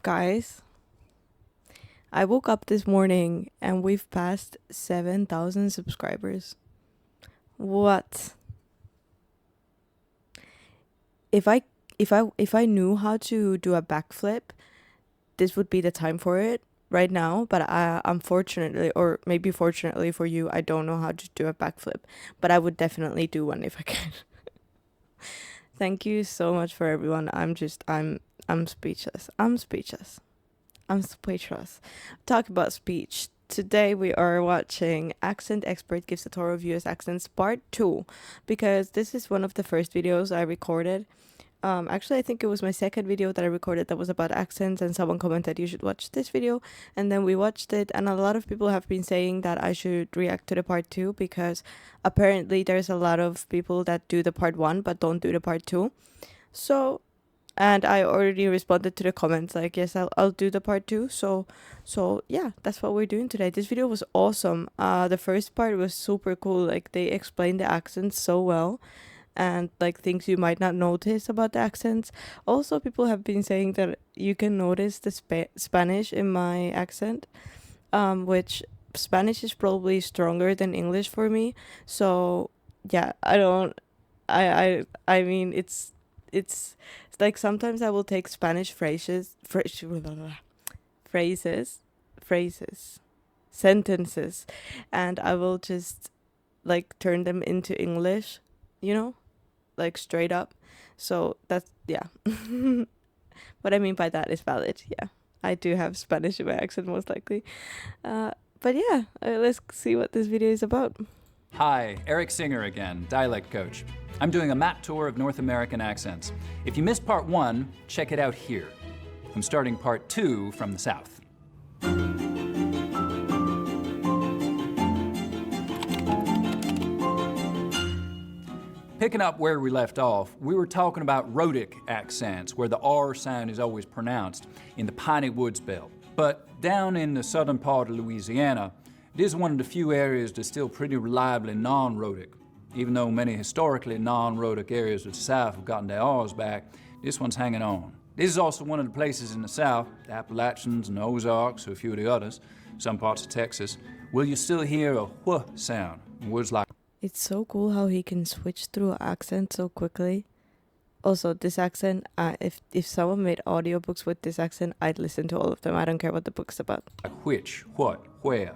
Guys, I woke up this morning and we've passed 7,000 subscribers. What? If I knew how to do a backflip, this would be the time for it right now, but unfortunately, or maybe fortunately for you, I don't know how to do a backflip, but I would definitely do one if I could. Thank you so much for everyone. I'm speechless. I'm speechless. Talk about speech. Today we are watching Accent Expert Gives a Tour of US Accents Part 2, because this is one of the first videos I recorded. Actually, I think it was my second video that I recorded that was about accents, and someone commented you should watch this video, and then we watched it, and a lot of people have been saying that I should react to the part 2 because apparently there's a lot of people that do the part 1 but don't do the part 2. So, and I already responded to the comments like, yes, I'll do the part 2. So yeah, that's what we're doing today. This video was awesome. The first part was super cool. Like, they explained the accents so well, and like things you might not notice about the accents. Also, people have been saying that you can notice the Spanish in my accent, which Spanish is probably stronger than English for me. So yeah, I mean, it's like sometimes I will take Spanish sentences, and I will just like turn them into English, like straight up. So that's, yeah. What I mean by that is valid. Yeah, I do have Spanish in my accent most likely. But yeah, let's see what this video is about. Hi, Eric Singer again, dialect coach. I'm doing a map tour of North American accents. If you missed part 1, check it out here. I'm starting part 2 from the south. Picking up where we left off, we were talking about rhotic accents, where the R sound is always pronounced in the piney woods belt. But down in the southern part of Louisiana, it is one of the few areas that's still pretty reliably non-rhotic. Even though many historically non-rhotic areas of the South have gotten their R's back, this one's hanging on. This is also one of the places in the South, the Appalachians and the Ozarks, or a few of the others, some parts of Texas, where you still hear a wh sound in words like. It's so cool how he can switch through accents so quickly. Also, this accent, if someone made audiobooks with this accent, I'd listen to all of them. I don't care what the book's about. Which, what, where.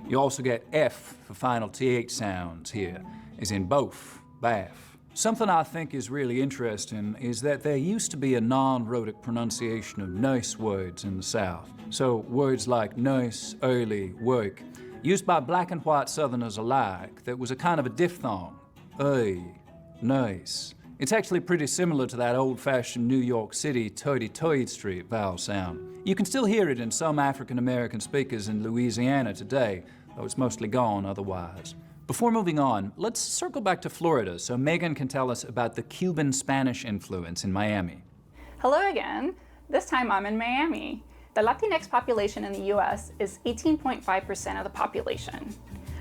You also get F for final TH sounds here, as in both, bath. Something I think is really interesting is that there used to be a non-rhotic pronunciation of nice words in the South. So words like nice, early, work, used by black and white Southerners alike, that was a kind of a diphthong. Nice. It's actually pretty similar to that old-fashioned New York City toity street vowel sound. You can still hear it in some African-American speakers in Louisiana today, though it's mostly gone otherwise. Before moving on, let's circle back to Florida so Megan can tell us about the Cuban Spanish influence in Miami. Hello again. This time I'm in Miami. The Latinx population in the US is 18.5% of the population.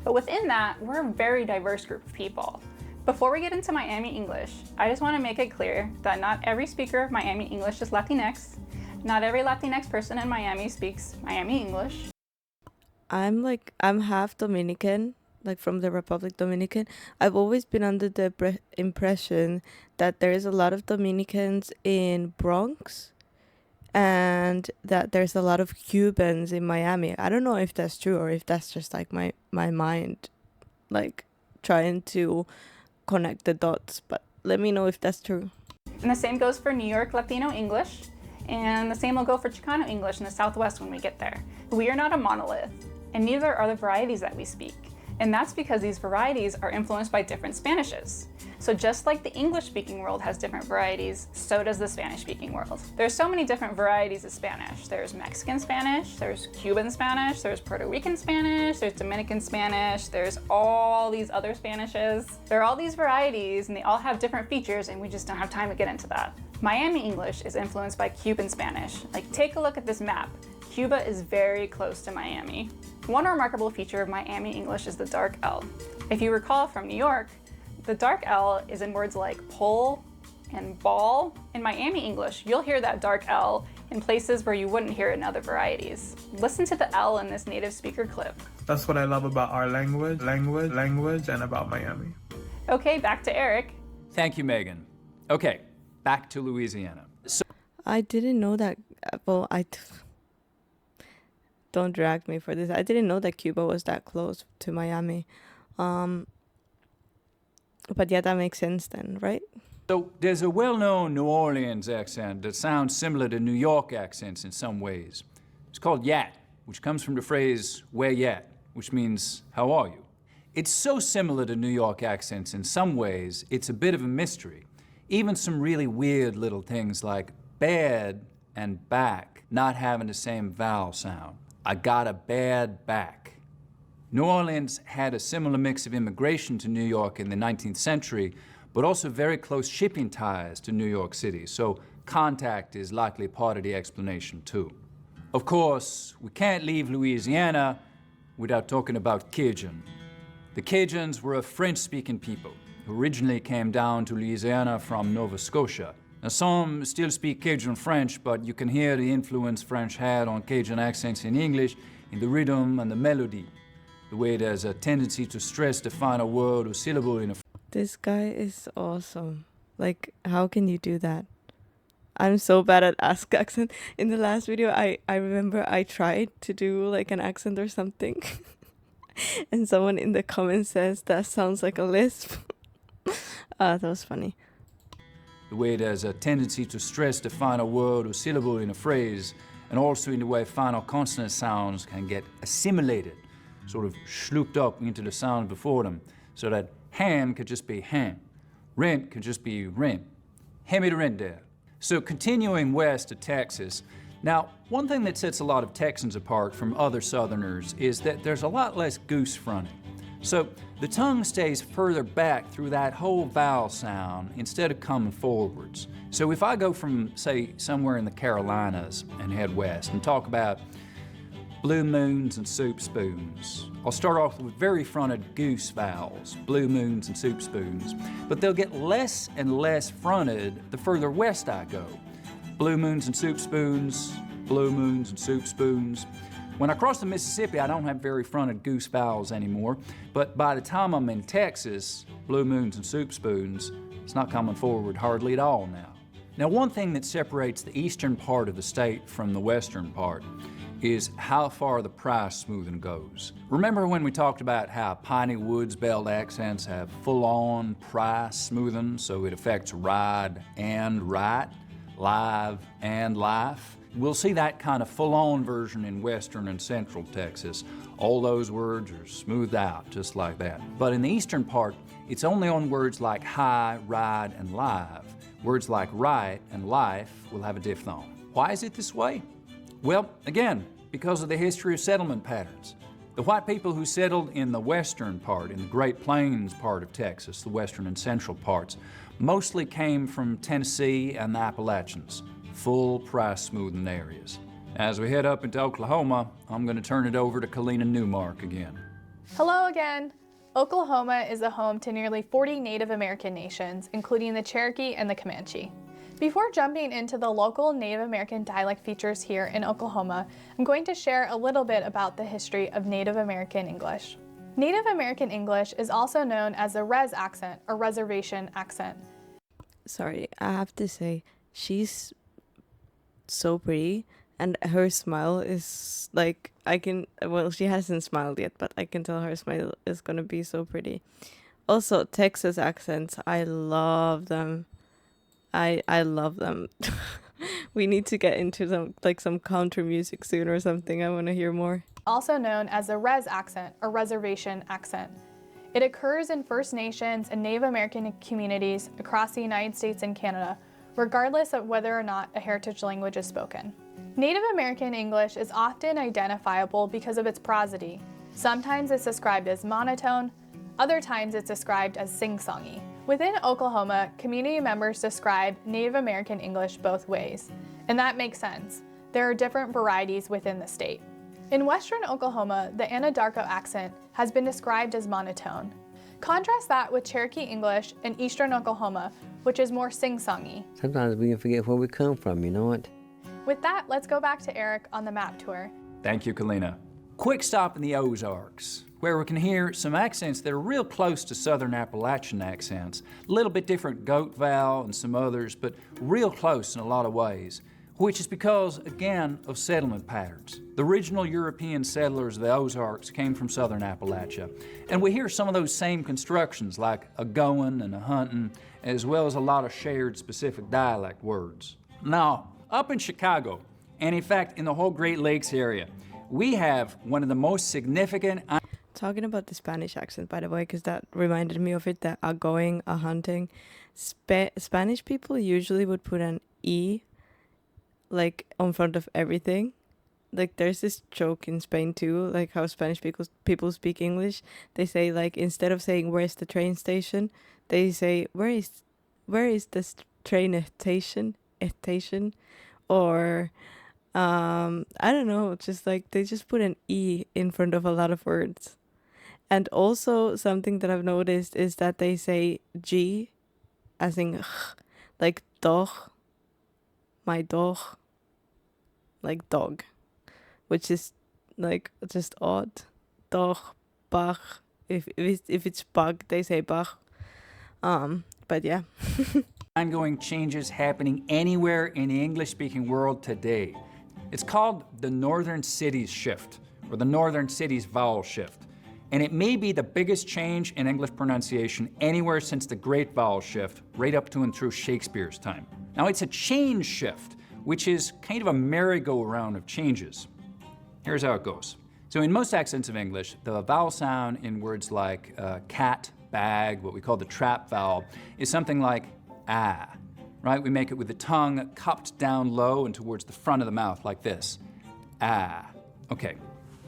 But within that, we're a very diverse group of people. Before we get into Miami English, I just want to make it clear that not every speaker of Miami English is Latinx. Not every Latinx person in Miami speaks Miami English. I'm half Dominican, like from the Republic Dominican. I've always been under the impression that there is a lot of Dominicans in Bronx, and that there's a lot of Cubans in Miami. I don't know if that's true or if that's just like my mind, like trying to connect the dots, but let me know if that's true. And the same goes for New York Latino English, and the same will go for Chicano English in the Southwest when we get there. We are not a monolith, and neither are the varieties that we speak. And that's because these varieties are influenced by different Spanishes. So just like the English-speaking world has different varieties, so does the Spanish-speaking world. There's so many different varieties of Spanish. There's Mexican Spanish, there's Cuban Spanish, there's Puerto Rican Spanish, there's Dominican Spanish, there's all these other Spanishes. There are all these varieties, and they all have different features, and we just don't have time to get into that. Miami English is influenced by Cuban Spanish. Like, take a look at this map. Cuba is very close to Miami. One remarkable feature of Miami English is the dark L. If you recall from New York, the dark L is in words like pull, And ball, in Miami English, you'll hear that dark L in places where you wouldn't hear it in other varieties. Listen to the L in this native speaker clip. That's what I love about our language, and about Miami. Okay, back to Eric. Thank you, Megan. Okay, back to Louisiana. So I didn't know that. Well, don't drag me for this. I didn't know that Cuba was that close to Miami. But yeah, that makes sense then, right? So there's a well-known New Orleans accent that sounds similar to New York accents in some ways. It's called yat, which comes from the phrase where yat, which means how are you? It's so similar to New York accents in some ways, it's a bit of a mystery. Even some really weird little things like bad and back not having the same vowel sound. I got a bad back. New Orleans had a similar mix of immigration to New York in the 19th century, but also very close shipping ties to New York City, so contact is likely part of the explanation too. Of course, we can't leave Louisiana without talking about Cajun. The Cajuns were a French-speaking people who originally came down to Louisiana from Nova Scotia. Now, some still speak Cajun French, but you can hear the influence French had on Cajun accents in English in the rhythm and the melody, the way there's a tendency to stress the final word or syllable in a. This guy is awesome. Like, how can you do that? I'm so bad at Ask accent. In the last video, I remember I tried to do like an accent or something. And someone in the comments says, that sounds like a lisp. That was funny. The way there's a tendency to stress the final word or syllable in a phrase, and also in the way final consonant sounds can get assimilated, sort of slooped up into the sound before them, so that hand could just be hand, rent could just be rent, hand me the rent there. So continuing west to Texas, now one thing that sets a lot of Texans apart from other Southerners is that there's a lot less goose fronting. So the tongue stays further back through that whole vowel sound instead of coming forwards. So if I go from, say, somewhere in the Carolinas and head west and talk about blue moons and soup spoons, I'll start off with very fronted goose vowels, blue moons and soup spoons, but they'll get less and less fronted the further west I go. Blue moons and soup spoons, blue moons and soup spoons. When I cross the Mississippi, I don't have very fronted goose vowels anymore, but by the time I'm in Texas, blue moons and soup spoons, it's not coming forward hardly at all now. Now, one thing that separates the eastern part of the state from the western part is how far the price smoothing goes. Remember when we talked about how piney woods belt accents have full-on price smoothing, so it affects ride and write, live and life? We'll see that kind of full-on version in western and central Texas. All those words are smoothed out just like that. But in the eastern part, it's only on words like high, ride, and live. Words like right and life will have a diphthong. Why is it this way? Well, again, because of the history of settlement patterns. The white people who settled in the western part, in the Great Plains part of Texas, the western and central parts, mostly came from Tennessee and the Appalachians, full price smoothing areas. As we head up into Oklahoma, I'm going to turn it over to Kalina Newmark again. Hello again. Oklahoma is a home to nearly 40 Native American nations, including the Cherokee and the Comanche. Before jumping into the local Native American dialect features here in Oklahoma, I'm going to share a little bit about the history of Native American English. Native American English is also known as the res accent or reservation accent. Sorry, I have to say, she's so pretty, and her smile is like, well, she hasn't smiled yet, but I can tell her smile is gonna be so pretty. Also, Texas accents, I love them. I love them. We need to get into some country music soon or something. I want to hear more. Also known as the res accent or reservation accent. It occurs in First Nations and Native American communities across the United States and Canada, regardless of whether or not a heritage language is spoken. Native American English is often identifiable because of its prosody. Sometimes it's described as monotone, other times it's described as sing-songy. Within Oklahoma, community members describe Native American English both ways, and that makes sense. There are different varieties within the state. In western Oklahoma, the Anadarko accent has been described as monotone. Contrast that with Cherokee English in eastern Oklahoma, which is more sing-songy. Sometimes we can forget where we come from, you know what? With that, let's go back to Eric on the map tour. Thank you, Kalina. Quick stop in the Ozarks, where we can hear some accents that are real close to Southern Appalachian accents. A little bit different goat vowel and some others, but real close in a lot of ways, which is because, again, of settlement patterns. The original European settlers of the Ozarks came from Southern Appalachia, and we hear some of those same constructions like a going and a hunting, as well as a lot of shared specific dialect words. Now, up in Chicago, and in fact in the whole Great Lakes area, we have one of the most significant... Talking about the Spanish accent, by the way, because that reminded me of it, that a going, a hunting. Spanish people usually would put an E like on front of everything. Like there's this joke in Spain too, like how Spanish people speak English. They say, like, instead of saying where's the train station, they say where is this train station? Or I don't know, just like they just put an E in front of a lot of words. And also something that I've noticed is that they say G as in like dog, my dog, like dog, which is like just odd. Dog, bach. If it's bug, they say bach. But yeah. Ongoing changes happening anywhere in the English-speaking world today. It's called the Northern Cities Shift, or the Northern Cities Vowel Shift. And it may be the biggest change in English pronunciation anywhere since the Great Vowel Shift, right up to and through Shakespeare's time. Now, it's a change shift, which is kind of a merry-go-round of changes. Here's how it goes. So in most accents of English, the vowel sound in words like cat, bag, what we call the trap vowel, is something like ah, right? We make it with the tongue cupped down low and towards the front of the mouth like this. Ah. Okay,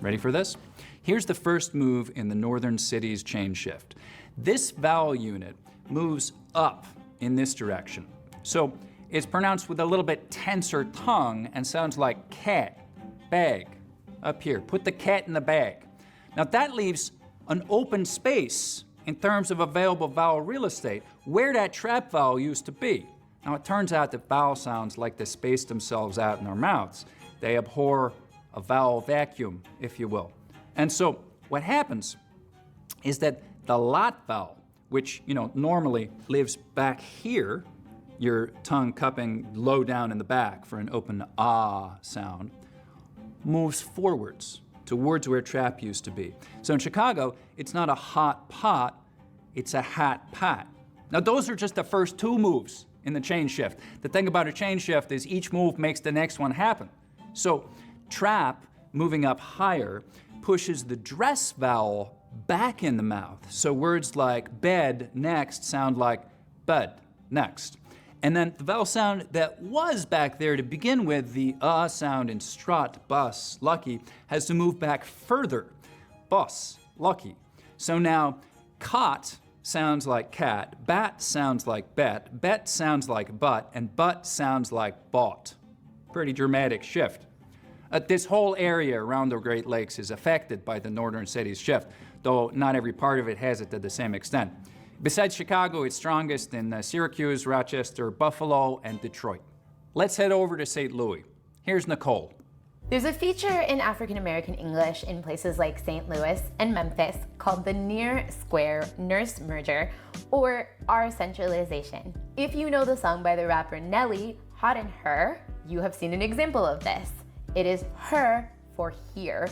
ready for this? Here's the first move in the Northern Cities change shift. This vowel unit moves up in this direction. So it's pronounced with a little bit tenser tongue and sounds like cat, bag, up here. Put the cat in the bag. Now that leaves an open space in terms of available vowel real estate, where that trap vowel used to be. Now it turns out that vowel sounds like they space themselves out in our mouths. They abhor a vowel vacuum, if you will. And so what happens is that the lot vowel, which normally lives back here, your tongue cupping low down in the back for an open ah sound, moves forwards towards where trap used to be. So in Chicago, it's not a hot pot, it's a hat pat. Now those are just the first two moves in the change shift. The thing about a change shift is each move makes the next one happen. So trap, moving up higher, pushes the dress vowel back in the mouth. So words like bed next sound like bud next. And then the vowel sound that was back there to begin with, the sound in strut, bus, lucky, has to move back further. Bus, lucky. So now cot sounds like cat, bat sounds like bet sounds like butt, and butt sounds like bought. Pretty dramatic shift. This whole area around the Great Lakes is affected by the Northern Cities shift, though not every part of it has it to the same extent. Besides Chicago, it's strongest in Syracuse, Rochester, Buffalo, and Detroit. Let's head over to St. Louis. Here's Nicole. There's a feature in African American English in places like St. Louis and Memphis called the near-square nurse merger, or R centralization. If you know the song by the rapper Nelly, Hot in Her, you have seen an example of this. It is her for here,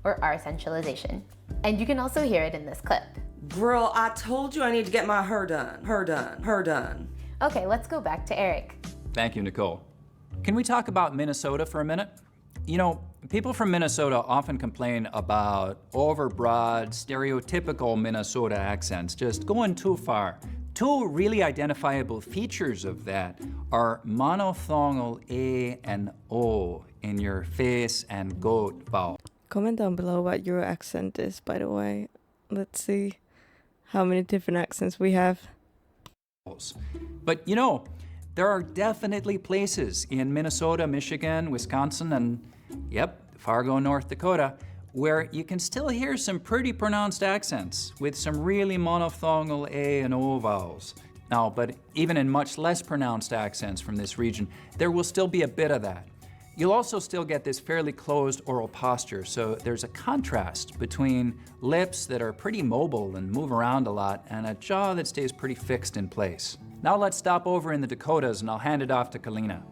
or R centralization. And you can also hear it in this clip. Girl, I told you I need to get my her done. Okay, let's go back to Eric. Thank you, Nicole. Can we talk about Minnesota for a minute? People from Minnesota often complain about overbroad, stereotypical Minnesota accents, just going too far. Two really identifiable features of that are monophthongal A and O in your face and goat vowel. Comment down below what your accent is, by the way. Let's see how many different accents we have. But there are definitely places in Minnesota, Michigan, Wisconsin, and Fargo, North Dakota, where you can still hear some pretty pronounced accents with some really monophthongal A and O vowels. Now, but even in much less pronounced accents from this region, there will still be a bit of that. You'll also still get this fairly closed oral posture, so there's a contrast between lips that are pretty mobile and move around a lot and a jaw that stays pretty fixed in place. Now let's stop over in the Dakotas and I'll hand it off to Kalina.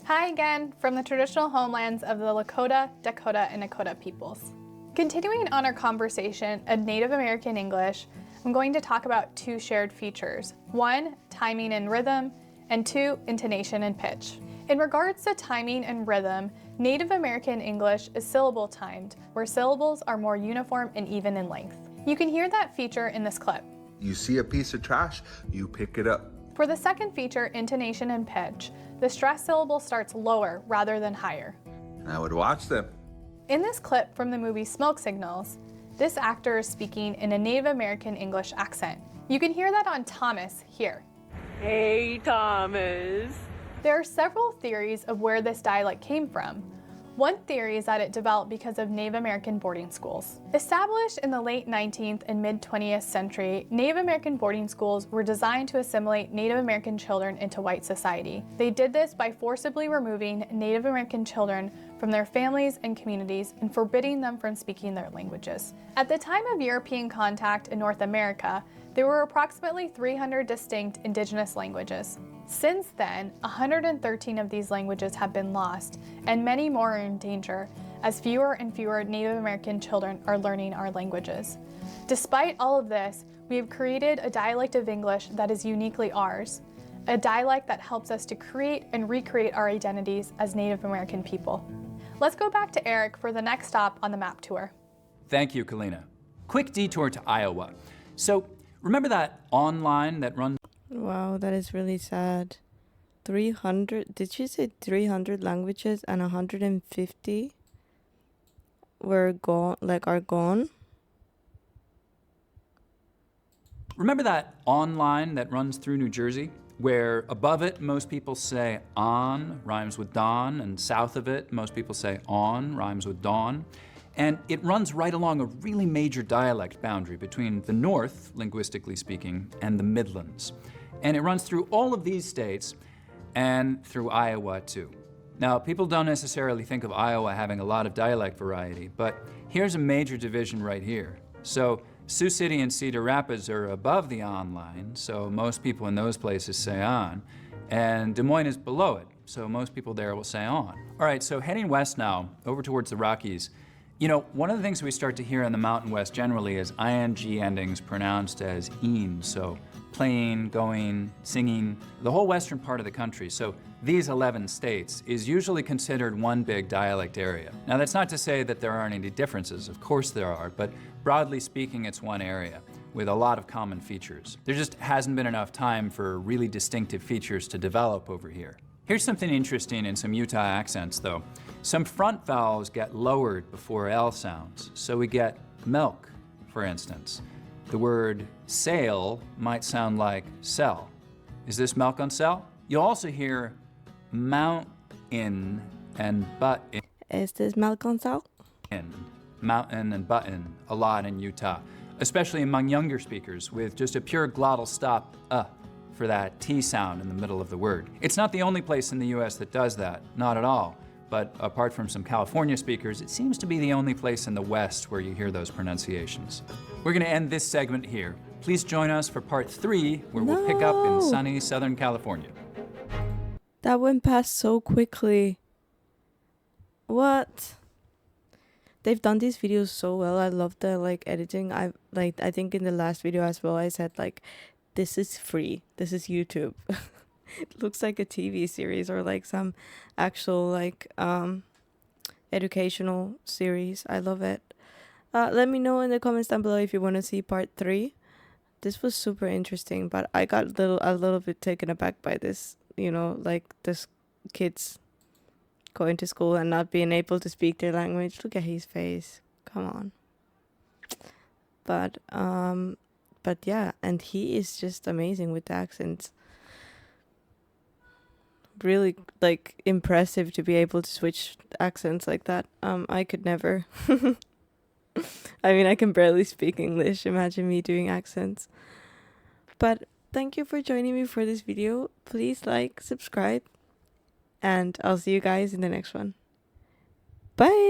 Hi again from the traditional homelands of the Lakota, Dakota, and Nakota peoples. Continuing on our conversation of Native American English, I'm going to talk about two shared features. One, timing and rhythm, and two, intonation and pitch. In regards to timing and rhythm, Native American English is syllable timed, where syllables are more uniform and even in length. You can hear that feature in this clip. You see a piece of trash, you pick it up. For the second feature, intonation and pitch, the stressed syllable starts lower rather than higher. And I would watch them. In this clip from the movie Smoke Signals, this actor is speaking in a Native American English accent. You can hear that on Thomas here. Hey, Thomas. There are several theories of where this dialect came from. One theory is that it developed because of Native American boarding schools. Established in the late 19th and mid-20th century, Native American boarding schools were designed to assimilate Native American children into white society. They did this by forcibly removing Native American children from their families and communities and forbidding them from speaking their languages. At the time of European contact in North America, there were approximately 300 distinct indigenous languages. Since then, 113 of these languages have been lost, and many more are in danger, as fewer and fewer Native American children are learning our languages. Despite all of this, we have created a dialect of English that is uniquely ours, a dialect that helps us to create and recreate our identities as Native American people. Let's go back to Eric for the next stop on the map tour. Thank you, Kalina. Quick detour to Iowa. So, remember that online that runs? Wow, that is really sad. 300, did you say 300 languages and 150 were gone, are gone? Remember that online that runs through New Jersey? Where above it, most people say on, rhymes with dawn, and south of it, most people say on, rhymes with dawn. And it runs right along a really major dialect boundary between the north, linguistically speaking, and the Midlands. And it runs through all of these states and through Iowa too. Now, people don't necessarily think of Iowa having a lot of dialect variety, but here's a major division right here. So Sioux City and Cedar Rapids are above the on line, so most people in those places say on, and Des Moines is below it, so most people there will say on. All right, so heading west now, over towards the Rockies, you know, one of the things we start to hear in the Mountain West generally is ing endings pronounced as een, so playing, going, singing, the whole western part of the country. So these 11 states is usually considered one big dialect area. Now that's not to say that there aren't any differences, of course there are, but broadly speaking it's one area with a lot of common features. There just hasn't been enough time for really distinctive features to develop over here. Here's something interesting in some Utah accents though. Some front vowels get lowered before L sounds, so we get milk, for instance. The word sail might sound like sell. Is this milk on sell? You'll also hear mountain and button. Is this milk on sell? Mountain and button a lot in Utah, especially among younger speakers with just a pure glottal stop for that T sound in the middle of the word. It's not the only place in the US that does that, not at all. But apart from some California speakers, it seems to be the only place in the West where you hear those pronunciations. We're gonna end this segment here. Please join us for part 3, where we'll pick up in sunny Southern California. That went past so quickly. What? They've done these videos so well. I love the editing. I think in the last video as well, I said this is free. This is YouTube. It looks like a TV series or some actual educational series. I love it. Let me know in the comments down below if you want to see part 3. This was super interesting, but I got a little bit taken aback by this, this kids going to school and not being able to speak their language. Look at his face. Come on. But yeah, and he is just amazing with the accents. Really impressive to be able to switch accents like that. I could never. I mean, I can barely speak English. Imagine me doing accents. But thank you for joining me for this video. Please like, subscribe, and I'll see you guys in the next one. Bye!